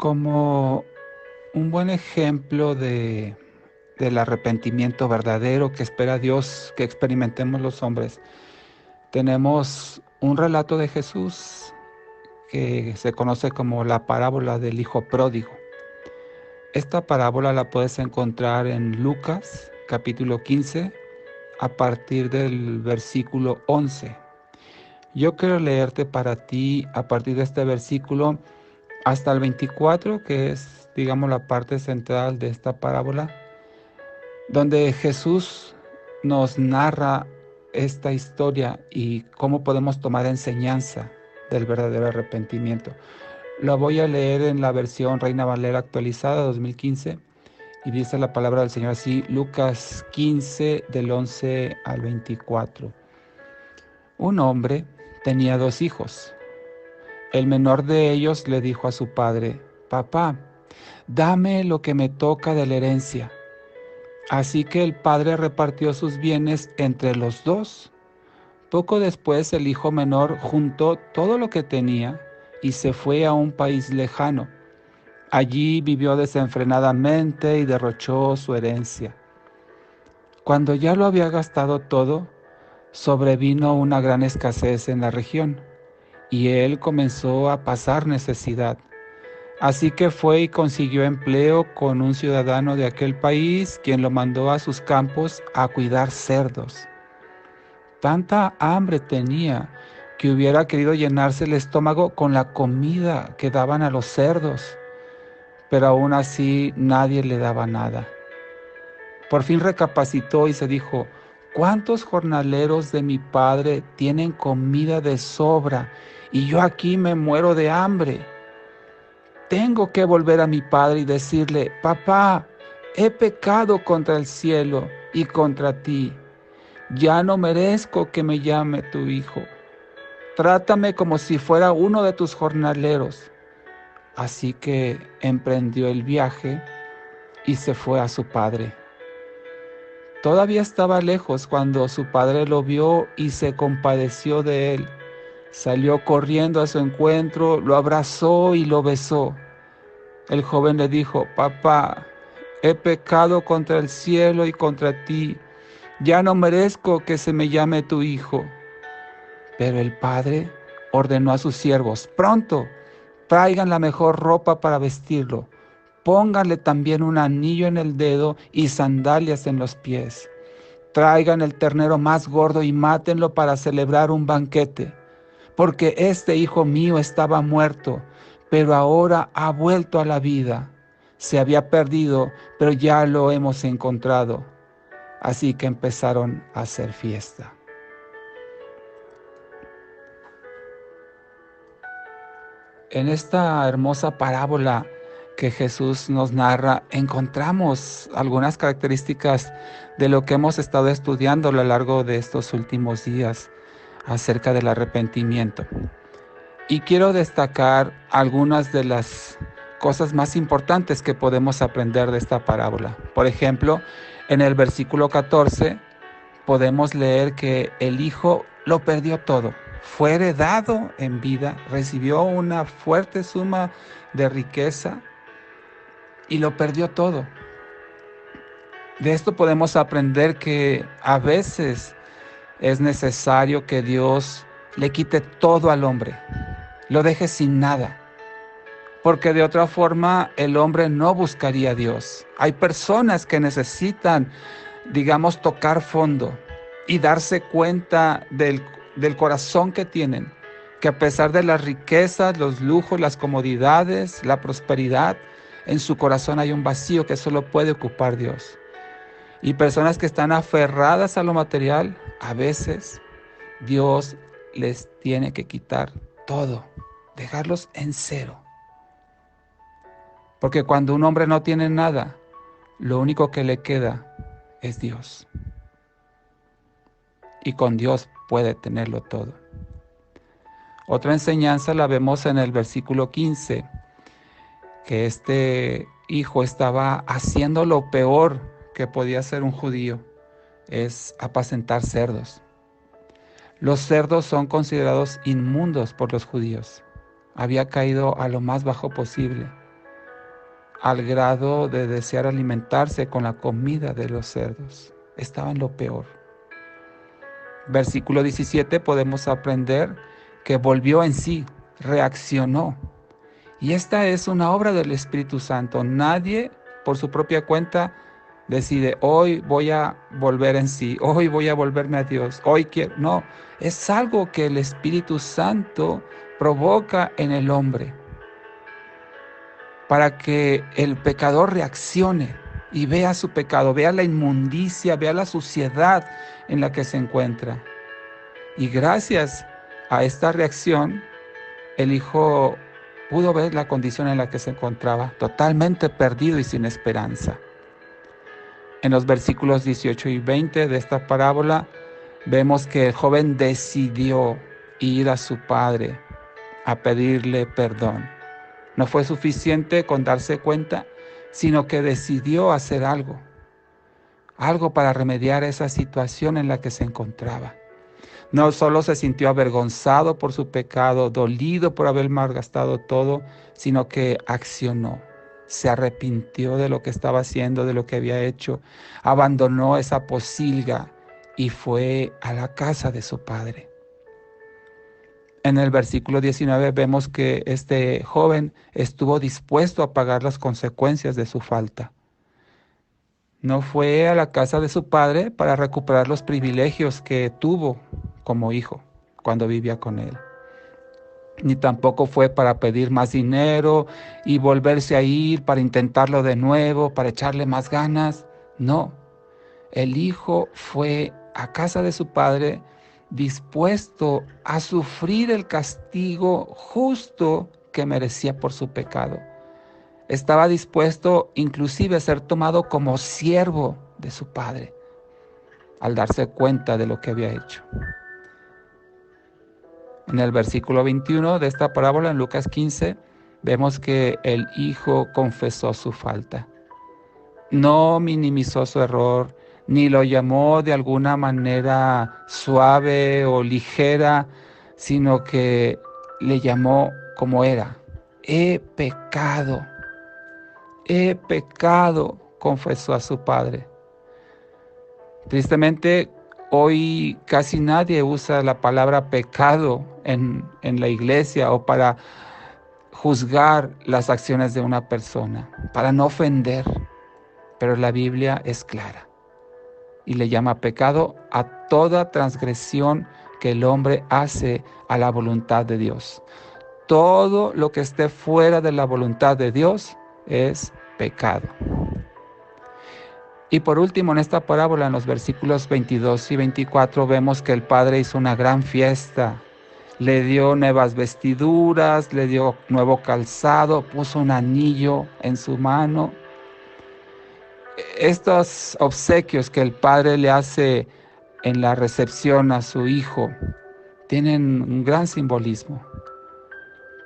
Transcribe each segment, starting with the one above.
Como un buen ejemplo del arrepentimiento verdadero que espera Dios que experimentemos los hombres, tenemos un relato de Jesús que se conoce como la parábola del Hijo Pródigo. Esta parábola la puedes encontrar en Lucas, capítulo 15, a partir del versículo 11. Yo quiero leerte para ti a partir de este versículo hasta el 24, que es, digamos, la parte central de esta parábola, donde Jesús nos narra esta historia y cómo podemos tomar enseñanza del verdadero arrepentimiento. La voy a leer en la versión Reina Valera actualizada 2015 y dice la palabra del Señor así, Lucas 15 del 11 al 24. Un hombre tenía 2 hijos. El menor de ellos le dijo a su padre, «Papá, dame lo que me toca de la herencia». Así que el padre repartió sus bienes entre los 2. Poco después el hijo menor juntó todo lo que tenía y se fue a un país lejano. Allí vivió desenfrenadamente y derrochó su herencia. Cuando ya lo había gastado todo, sobrevino una gran escasez en la región y él comenzó a pasar necesidad. Así que fue y consiguió empleo con un ciudadano de aquel país, quien lo mandó a sus campos a cuidar cerdos. Tanta hambre tenía que hubiera querido llenarse el estómago con la comida que daban a los cerdos, pero aún así nadie le daba nada. Por fin recapacitó y se dijo, ¿cuántos jornaleros de mi padre tienen comida de sobra y yo aquí me muero de hambre? Tengo que volver a mi padre y decirle, papá, he pecado contra el cielo y contra ti. Ya no merezco que me llame tu hijo. Trátame como si fuera uno de tus jornaleros. Así que emprendió el viaje y se fue a su padre. Todavía estaba lejos cuando su padre lo vio y se compadeció de él. Salió corriendo a su encuentro, lo abrazó y lo besó. El joven le dijo, papá, he pecado contra el cielo y contra ti. Ya no merezco que se me llame tu hijo. Pero el padre ordenó a sus siervos, pronto, traigan la mejor ropa para vestirlo. Pónganle también un anillo en el dedo y sandalias en los pies. Traigan el ternero más gordo y mátenlo para celebrar un banquete. Porque este hijo mío estaba muerto, pero ahora ha vuelto a la vida. Se había perdido, pero ya lo hemos encontrado. Así que empezaron a hacer fiesta. En esta hermosa parábola que Jesús nos narra, encontramos algunas características de lo que hemos estado estudiando a lo largo de estos últimos días acerca del arrepentimiento. Y quiero destacar algunas de las cosas más importantes que podemos aprender de esta parábola. Por ejemplo, en el versículo 14 podemos leer que el hijo lo perdió todo. Fue heredado en vida, recibió una fuerte suma de riqueza y lo perdió todo. De esto podemos aprender que a veces es necesario que Dios le quite todo al hombre, lo deje sin nada, porque de otra forma el hombre no buscaría a Dios. Hay personas que necesitan, digamos, tocar fondo y darse cuenta del corazón que tienen, que a pesar de las riquezas, los lujos, las comodidades, la prosperidad, en su corazón hay un vacío que solo puede ocupar Dios. Y personas que están aferradas a lo material, a veces Dios les tiene que quitar todo, dejarlos en cero. Porque cuando un hombre no tiene nada, lo único que le queda es Dios. Y con Dios puede tenerlo todo. Otra enseñanza la vemos en el versículo 15, que este hijo estaba haciendo lo peor que podía hacer un judío, es apacentar cerdos. Los cerdos son considerados inmundos por los judíos. Había caído a lo más bajo posible. al grado de desear alimentarse con la comida de los cerdos. Estaba en lo peor. Versículo 17 podemos aprender que volvió en sí, reaccionó. Y esta es una obra del Espíritu Santo. Nadie por su propia cuenta decide, hoy voy a volver en sí, hoy voy a volverme a Dios, hoy quiero. No, es algo que el Espíritu Santo provoca en el hombre para que el pecador reaccione y vea su pecado, vea la inmundicia, vea la suciedad en la que se encuentra. Y gracias a esta reacción, el hijo pudo ver la condición en la que se encontraba, totalmente perdido y sin esperanza. En los versículos 18 y 20 de esta parábola, vemos que el joven decidió ir a su padre a pedirle perdón. No fue suficiente con darse cuenta, sino que decidió hacer algo para remediar esa situación en la que se encontraba. No solo se sintió avergonzado por su pecado, dolido por haber malgastado todo, sino que accionó. Se arrepintió de lo que estaba haciendo, de lo que había hecho, abandonó esa posilga y fue a la casa de su padre. En el versículo 19 vemos que este joven estuvo dispuesto a pagar las consecuencias de su falta. No fue a la casa de su padre para recuperar los privilegios que tuvo como hijo cuando vivía con él. Ni tampoco fue para pedir más dinero y volverse a ir para intentarlo de nuevo, para echarle más ganas. No, el hijo fue a casa de su padre dispuesto a sufrir el castigo justo que merecía por su pecado. Estaba dispuesto inclusive a ser tomado como siervo de su padre al darse cuenta de lo que había hecho. En el versículo 21 de esta parábola, en Lucas 15, vemos que el hijo confesó su falta. No minimizó su error, ni lo llamó de alguna manera suave o ligera, sino que le llamó como era. He pecado, confesó a su padre. Tristemente, hoy casi nadie usa la palabra pecado en la iglesia o para juzgar las acciones de una persona, para no ofender, pero la Biblia es clara y le llama pecado a toda transgresión que el hombre hace a la voluntad de Dios. Todo lo que esté fuera de la voluntad de Dios es pecado. Y por último, en esta parábola, en los versículos 22 y 24, vemos que el padre hizo una gran fiesta. Le dio nuevas vestiduras, le dio nuevo calzado, puso un anillo en su mano. Estos obsequios que el padre le hace en la recepción a su hijo tienen un gran simbolismo,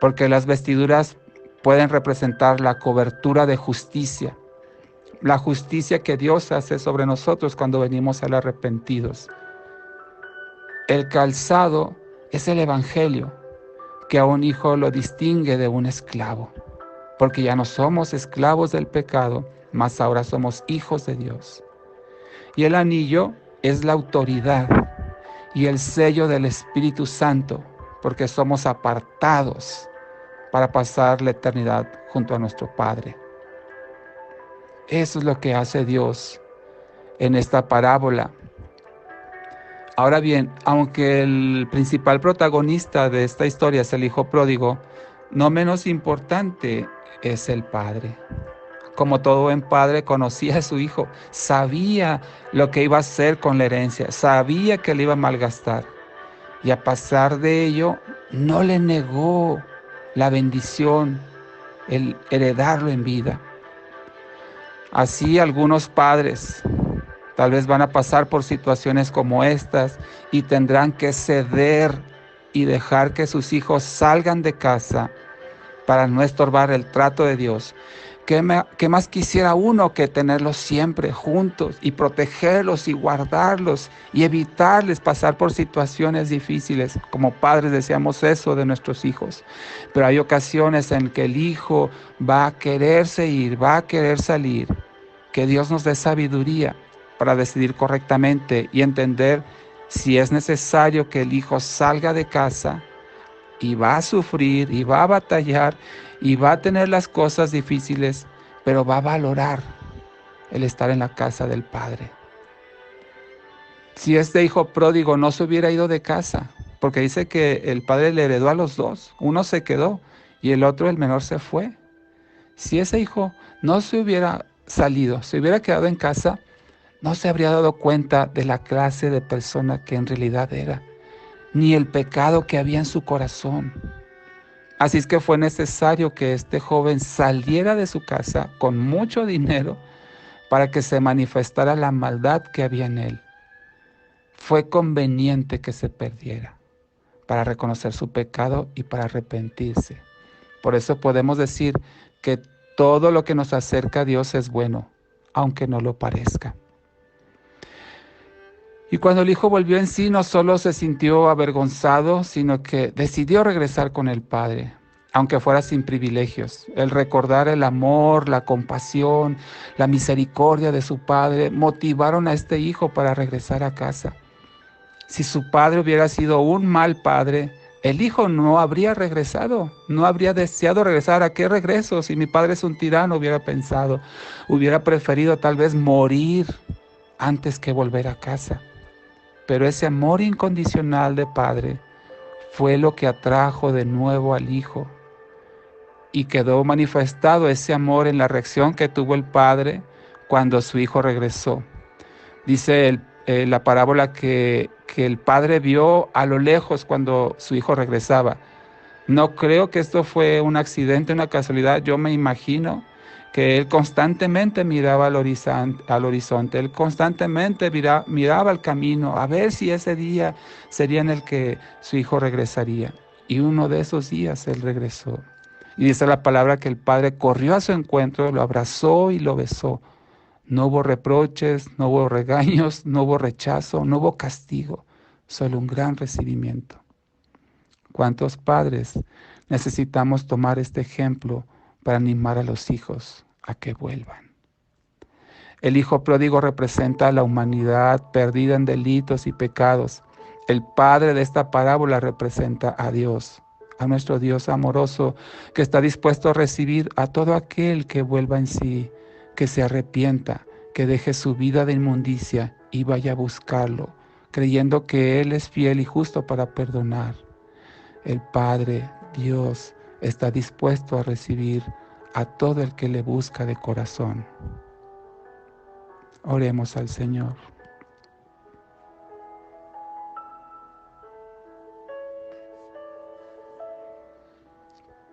porque las vestiduras pueden representar la cobertura de justicia, la justicia que Dios hace sobre nosotros cuando venimos al arrepentidos. El calzado es el evangelio, que a un hijo lo distingue de un esclavo, porque ya no somos esclavos del pecado, mas ahora somos hijos de Dios. Y el anillo es la autoridad y el sello del Espíritu Santo, porque somos apartados para pasar la eternidad junto a nuestro Padre. Eso es lo que hace Dios en esta parábola. Ahora bien, aunque el principal protagonista de esta historia es el hijo pródigo, no menos importante es el padre. Como todo buen padre, conocía a su hijo, sabía lo que iba a hacer con la herencia, sabía que le iba a malgastar. Y a pesar de ello, no le negó la bendición, el heredarlo en vida. Así algunos padres tal vez van a pasar por situaciones como estas y tendrán que ceder y dejar que sus hijos salgan de casa para no estorbar el trato de Dios. ¿Qué más quisiera uno que tenerlos siempre juntos y protegerlos y guardarlos y evitarles pasar por situaciones difíciles? Como padres deseamos eso de nuestros hijos, pero hay ocasiones en que el hijo va a quererse ir, va a querer salir. Que Dios nos dé sabiduría para decidir correctamente y entender si es necesario que el hijo salga de casa y va a sufrir y va a batallar y va a tener las cosas difíciles, pero va a valorar el estar en la casa del Padre. Si este hijo pródigo no se hubiera ido de casa, porque dice que el padre le heredó a los dos, uno se quedó y el otro, el menor, se fue. Si ese hijo no se hubiera salido, se hubiera quedado en casa, no se habría dado cuenta de la clase de persona que en realidad era, ni el pecado que había en su corazón. Así es que fue necesario que este joven saliera de su casa con mucho dinero para que se manifestara la maldad que había en él. Fue conveniente que se perdiera para reconocer su pecado y para arrepentirse. Por eso podemos decir que todo lo que nos acerca a Dios es bueno, aunque no lo parezca. Y cuando el hijo volvió en sí, no solo se sintió avergonzado, sino que decidió regresar con el padre, aunque fuera sin privilegios. El recordar el amor, la compasión, la misericordia de su padre motivaron a este hijo para regresar a casa. Si su padre hubiera sido un mal padre, el hijo no habría regresado, no habría deseado regresar. ¿A qué regreso? Si mi padre es un tirano, hubiera pensado, hubiera preferido tal vez morir antes que volver a casa. Pero ese amor incondicional de padre fue lo que atrajo de nuevo al hijo y quedó manifestado ese amor en la reacción que tuvo el padre cuando su hijo regresó. Dice la parábola que el padre vio a lo lejos cuando su hijo regresaba. No creo que esto fue un accidente, una casualidad. Yo me imagino que él constantemente miraba al horizonte, él constantemente miraba al camino, a ver si ese día sería en el que su hijo regresaría. Y uno de esos días él regresó. Y dice la palabra que el padre corrió a su encuentro, lo abrazó y lo besó. No hubo reproches, no hubo regaños, no hubo rechazo, no hubo castigo, solo un gran recibimiento. ¿Cuántos padres necesitamos tomar este ejemplo para animar a los hijos a que vuelvan? El hijo pródigo representa a la humanidad perdida en delitos y pecados. El padre de esta parábola representa a Dios, a nuestro Dios amoroso, que está dispuesto a recibir a todo aquel que vuelva en sí, que se arrepienta, que deje su vida de inmundicia y vaya a buscarlo, creyendo que Él es fiel y justo para perdonar. El Padre, Dios, está dispuesto a recibir a todo el que le busca de corazón. Oremos al Señor.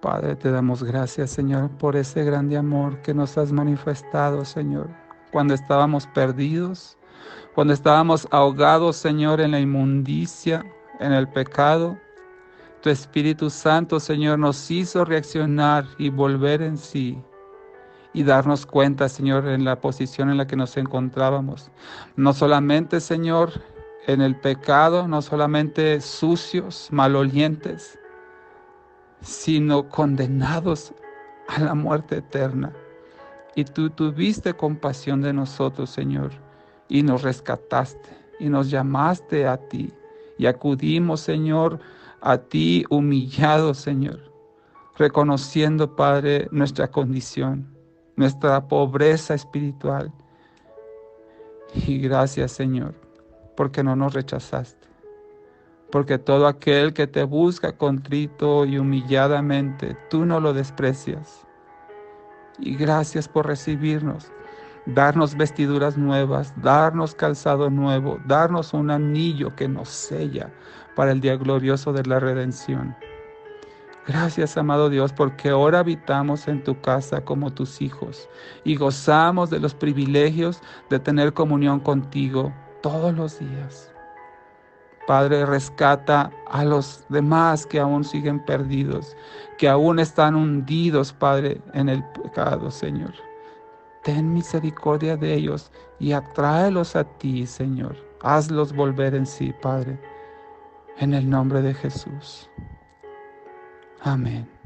Padre, te damos gracias, Señor, por ese grande amor que nos has manifestado, Señor, cuando estábamos perdidos, cuando estábamos ahogados, Señor, en la inmundicia, en el pecado. Tu Espíritu Santo, Señor, nos hizo reaccionar y volver en sí y darnos cuenta, Señor, en la posición en la que nos encontrábamos. No solamente, Señor, en el pecado, no solamente sucios, malolientes, sino condenados a la muerte eterna. Y tú tuviste compasión de nosotros, Señor, y nos rescataste, y nos llamaste a ti, y acudimos, Señor, a ti humillados, Señor, reconociendo, Padre, nuestra condición, nuestra pobreza espiritual. Y gracias, Señor, porque no nos rechazaste, porque todo aquel que te busca contrito y humilladamente, tú no lo desprecias. Y gracias por recibirnos, darnos vestiduras nuevas, darnos calzado nuevo, darnos un anillo que nos sella para el día glorioso de la redención. Gracias, amado Dios, porque ahora habitamos en tu casa como tus hijos y gozamos de los privilegios de tener comunión contigo todos los días. Padre, rescata a los demás que aún siguen perdidos, que aún están hundidos, Padre, en el pecado, Señor. Ten misericordia de ellos y atráelos a ti, Señor. Hazlos volver en sí, Padre, en el nombre de Jesús. Amén.